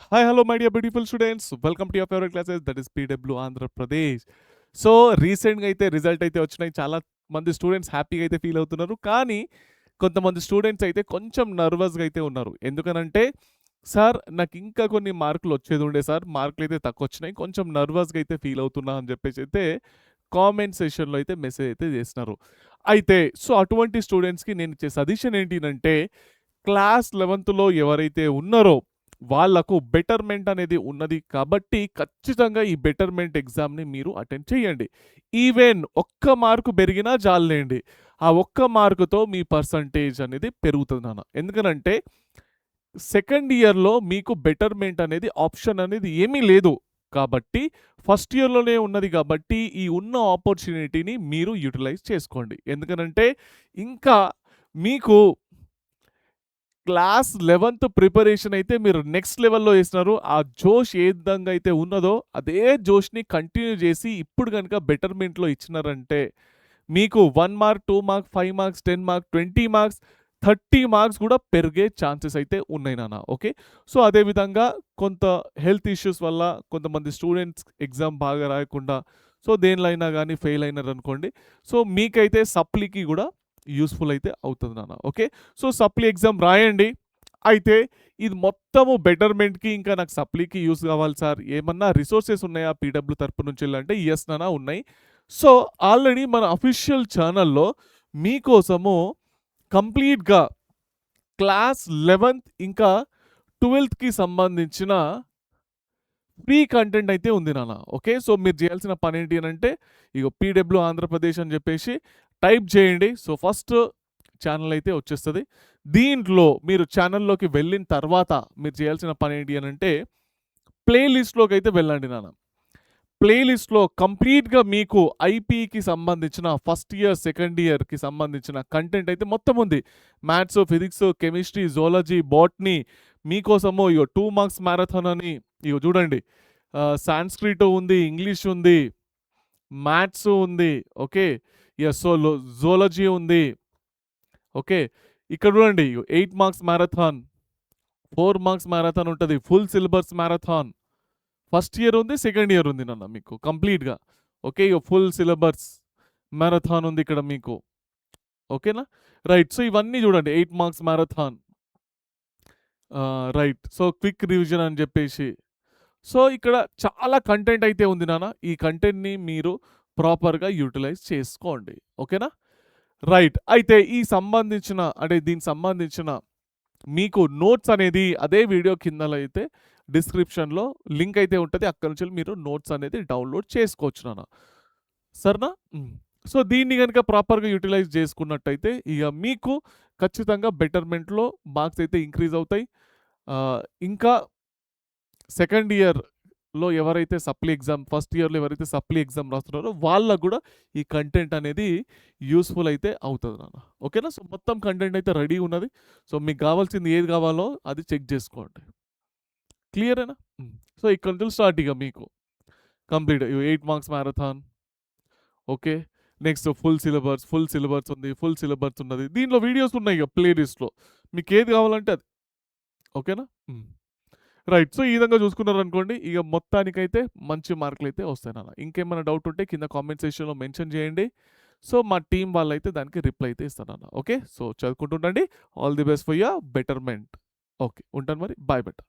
Hi, hello, my dear beautiful students. Welcome to your favorite classes, that is PW Andhra Pradesh. So రీసెంట్‌గా అయితే result అయితే వచ్చినాయి. చాలా మంది స్టూడెంట్స్ హ్యాపీగా అయితే ఫీల్ అవుతున్నారు. కానీ కొంతమంది స్టూడెంట్స్ అయితే కొంచెం నర్వస్‌గా అయితే ఉన్నారు. ఎందుకనంటే, సార్ నాకు ఇంకా కొన్ని మార్కులు వచ్చేది ఉండే సార్. మార్కులు అయితే తక్కువ వచ్చినాయి. కొంచెం నర్వస్‌గా అయితే ఫీల్ అవుతున్నా అని చెప్పేసి అయితే కామెంట్ సెషన్‌లో అయితే మెసేజ్ అయితే చేసినారు. అయితే అటువంటి స్టూడెంట్స్‌కి నేను ఇచ్చే సజెషన్ ఏంటినంటే, క్లాస్ 11థ్‌లో ఎవరైతే ఉన్నారో వాళ్ళకు బెటర్‌మెంట్ అనేది ఉన్నది కాబట్టి, ఖచ్చితంగా ఈ బెటర్‌మెంట్ ఎగ్జామ్‌ని మీరు అటెండ్ చేయండి. ఈవెన్ ఒక్క మార్కు పెరిగినా చాలులేండి. ఆ ఒక్క మార్కుతో మీ పర్సంటేజ్ అనేది పెరుగుతది నాన్న. ఎందుకనంటే, సెకండ్ ఇయర్‌లో మీకు బెటర్‌మెంట్ అనేది ఆప్షన్ అనేది ఏమీ లేదు. కాబట్టి ఫస్ట్ ఇయర్‌లోనే ఉన్నది కాబట్టి, ఈ ఉన్న ఆపర్చునిటీని మీరు యుటిలైజ్ చేసుకోండి. ఎందుకనంటే, ఇంకా మీకు క్లాస్ 11థ్ ప్రిపరేషన్ అయితే మీరు నెక్స్ట్ లెవెల్‌లో చేసినారు. ఆ జోష్ ఏ విధంగా అయితే ఉన్నదో, అదే జోష్‌ని కంటిన్యూ చేసి ఇప్పుడు గనుక బెటర్‌మెంట్‌లో ఇచ్చినారంటే, మీకు 1 mark, 2 mark, 5 marks, 10 mark, 20 marks, 30 marks కూడా పెరిగే ఛాన్సెస్ అయితే ఉన్నాయి నాన్న. ఓకే. అదే విధంగా కొంత హెల్త్ ఇష్యూస్ వల్ల కొంతమంది స్టూడెంట్స్ ఎగ్జామ్ బాగా రాయకుండా దేనిలో అయినా గానీ ఫెయిల్ అయినారనుకోండి. మీకైతే సప్లీకి గూడా యూజ్‌ఫుల్ అయితే అవుతది నాన్న. ఓకే. సప్లీ ఎగ్జామ్ రాయండి. అయితే ఇది మొత్తము బెటర్‌మెంట్‌కి ఇంకా నాకు సప్లీకి యూజ్ కావాలి సార్. ఏమన్నా రిసోర్సెస్ ఉన్నాయా పీడబ్ల్యూ తరపు నుంచెల్లి యెస్ నాన్న ఉన్నాయి. సో, ఆల్రెడీ మన అఫీషియల్ ఛానెల్‌లో మీకోసము కంప్లీట్‌గా క్లాస్ 11థ్ ఇంకా 12థ్‌కి సంబంధించిన ఫ్రీ కంటెంట్ అయితే ఉంది నాన్న. ఓకే. మీరు చేయాల్సిన పనేంటి అనంటే, ఇగో పీడబ్ల్యూ ఆంధ్రప్రదేశ్ అని చెప్పేసి టైప్ చేయండి. ఫస్ట్ ఛానెల్ అయితే వచ్చేస్తది. దీంట్లో మీరు ఛానెల్‌లోకి వెళ్ళిన తర్వాత మీరు చేయాల్సిన పనేంటి అనంటే, ప్లే లిస్ట్‌లోకైతే వెళ్ళండి నాన్న. ప్లే లిస్ట్‌లో కంప్లీట్‌గా మీకు ఐపీకి సంబంధించిన ఫస్ట్ ఇయర్, సెకండ్ ఇయర్‌కి సంబంధించిన కంటెంట్ అయితే మొత్తం ఉంది. Maths, physics, chemistry, zoology, botany మీకోసము ఇగో 2 మార్క్స్ మ్యారథాన్ అని ఇగో చూడండి. సాంస్క్రిట్ ఉంది, ఇంగ్లీష్ ఉంది, మ్యాథ్స్ ఉంది. ఓకే. యెస్. జూలాజీ ఉంది. ఓకే. ఇక్కడ చూడండి 8 మార్క్స్ మ్యారథాన్, 4 మార్క్స్ మ్యారథాన్ ఉంటది. Full syllabus marathon. First year ఉంది, సెకండ్ ఇయర్ ఉంది నాన్న మీకు కంప్లీట్‌గా. ఓకే. ఫుల్ సిలబస్ మ్యారథాన్ ఉంది ఇక్కడ మీకు. ఓకేనా? రైట్. ఇవన్నీ చూడండి 8 marks marathon. Right. Quick revision అని చెప్పేసి. ఇక్కడ చాలా కంటెంట్ అయితే ఉంది నాన్న. ఈ కంటెంట్‌ని మీరు ప్రాపర్‌గా యుటిలైజ్ చేసుకోండి. ఓకేనా? రైట్. అయితే దీనికి సంబంధించిన మీకు నోట్స్ అనేది అదే వీడియో కిందలో అయితే డిస్క్రిప్షన్‌లో లింక్ అయితే ఉంటది. అక్కడి నుంచి మీరు నోట్స్ అనేది డౌన్‌లోడ్ చేసుకోవచ్చు నాన్న. సరేనా? హ్మ్. దీన్ని గనుక ప్రాపర్‌గా యుటిలైజ్ చేసుకున్నట్టయితే ఇగ మీకు ఖచ్చితంగా బెటర్‌మెంట్‌లో మార్క్స్ అయితే ఇంక్రీజ్ అవుతాయి. ఇంకా సెకండ్ ఇయర్‌లో ఎవరైతే సప్లీ ఎగ్జామ్, ఫస్ట్ ఇయర్‌లో ఎవరైతే సప్లీ ఎగ్జామ్ రాస్తున్నారో వాళ్ళకి గూడా ఈ కంటెంట్ అనేది యూజ్‌ఫుల్ అయితే అవుతది నాన్న. ఓకేనా? మొత్తం కంటెంట్ అయితే రెడీ ఉన్నది. మీకు కావాల్సింది ఏది కావాలో అది చెక్ చేసుకోండి. క్లియరేనా? హ్మ్. ఇక్కడ నుంచి స్టార్ట్ ఇగ మీకు. Complete 8 marks marathon. Okay. Next full syllabus ఉంది. ఫుల్ సిలబస్ ఉన్నది. దీంట్లో వీడియోస్ ఉన్నాయి ఇగ ప్లే లిస్ట్‌లో. మీకేది కావాలంటే అది. ఓకేనా? హ్మ్. రైట్. ఈ విధంగా చూసుకున్నారనుకోండి, ఇగ మొత్తానికైతే మంచి మార్కులైతే వస్తాయి నాన్న. ఇంకేమైనా డౌట్ ఉంటే కింద కామెంట్ సెక్షన్‌లో మెన్షన్ చేయండి. మా టీమ్ వాళ్ళైతే దానికి రిప్లై అయితే ఇస్తారన్న. ఓకే. చదువుకుంటుండండి. All the best for your betterment. Okay. ఉంటాను మరి. బాయ్ బెట.